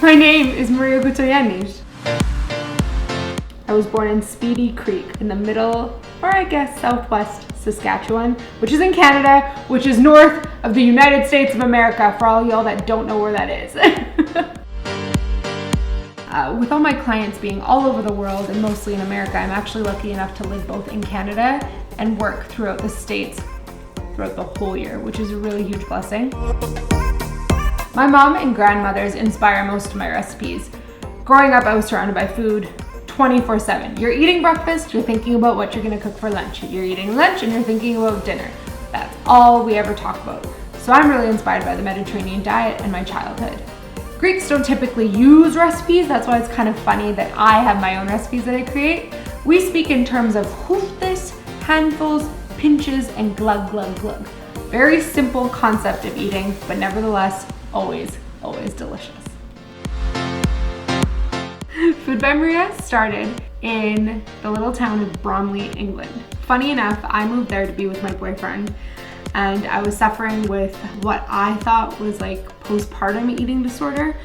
My name is Maria Gutoyanis. I was born in Speedy Creek in the middle, or I guess southwest Saskatchewan, which is in Canada, which is north of the United States of America, for all y'all that don't know where that is. With all my clients being all over the world and mostly in America, I'm actually lucky enough to live both in Canada and work throughout the States throughout the whole year, which is a really huge blessing. My mom and grandmothers inspire most of my recipes. Growing up, I was surrounded by food 24/7. You're eating breakfast, you're thinking about what you're gonna cook for lunch. You're eating lunch and you're thinking about dinner. That's all we ever talk about. So I'm really inspired by the Mediterranean diet and my childhood. Greeks don't typically use recipes, that's why it's kind of funny that I have my own recipes that I create. We speak in terms of hoofthis, handfuls, pinches, and glug, glug, glug. Very simple concept of eating, but nevertheless, always, always delicious. Food by Maria started in the little town of Bromley, England. Funny enough, I moved there to be with my boyfriend, and I was suffering with what I thought was like postpartum eating disorder.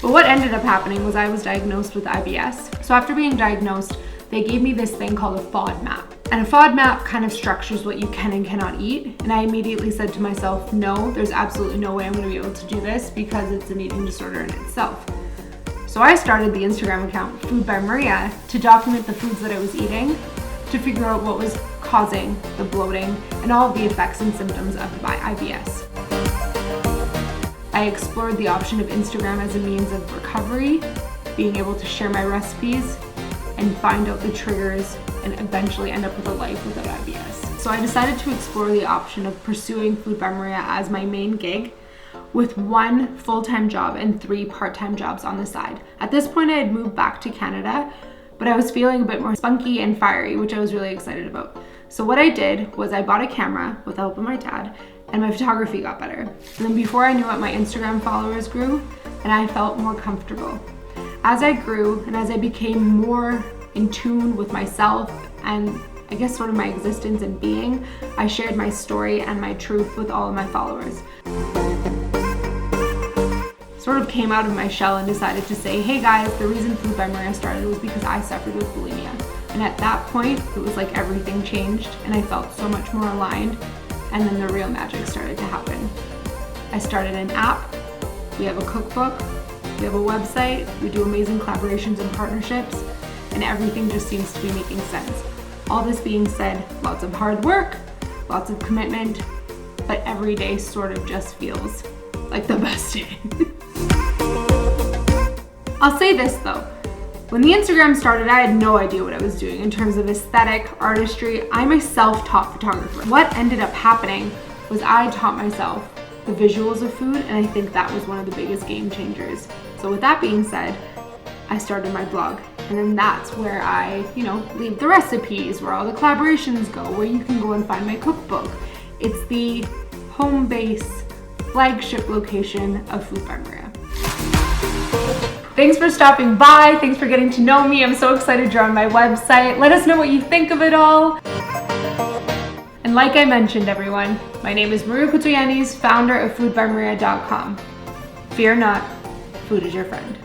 But what ended up happening was I was diagnosed with IBS. So after being diagnosed, they gave me this thing called a FODMAP. And a FODMAP kind of structures what you can and cannot eat. And I immediately said to myself, no, there's absolutely no way I'm gonna be able to do this because it's an eating disorder in itself. So I started the Instagram account Food by Maria to document the foods that I was eating, to figure out what was causing the bloating and all of the effects and symptoms of my IBS. I explored the option of Instagram as a means of recovery, being able to share my recipes and find out the triggers and eventually end up with a life without IBS. So I decided to explore the option of pursuing Food by Maria as my main gig, with 1 full-time job and 3 part-time jobs on the side. At this point, I had moved back to Canada, but I was feeling a bit more spunky and fiery, which I was really excited about. So what I did was I bought a camera with the help of my dad, and my photography got better. And then before I knew it, my Instagram followers grew, and I felt more comfortable. As I grew and as I became more in tune with myself and I guess sort of my existence and being, I shared my story and my truth with all of my followers. Sort of came out of my shell and decided to say, hey guys, the reason Food by Maria started was because I suffered with bulimia. And at that point, it was like everything changed and I felt so much more aligned, and then the real magic started to happen. I started an app, we have a cookbook, we have a website, we do amazing collaborations and partnerships, and everything just seems to be making sense. All this being said, lots of hard work, lots of commitment, but every day sort of just feels like the best day. I'll say this though, when the Instagram started, I had no idea what I was doing in terms of aesthetic, artistry. I'm a self-taught photographer. What ended up happening was I taught myself the visuals of food, and I think that was one of the biggest game changers. So with that being said, I started my blog, and then that's where I, leave the recipes, where all the collaborations go, where you can go and find my cookbook. It's the home base, flagship location of Food by Maria. Thanks for stopping by. Thanks for getting to know me. I'm so excited you're on my website. Let us know what you think of it all. And like I mentioned, everyone, my name is Maria Gutoyanis, founder of FoodbyMaria.com. Fear not, food is your friend.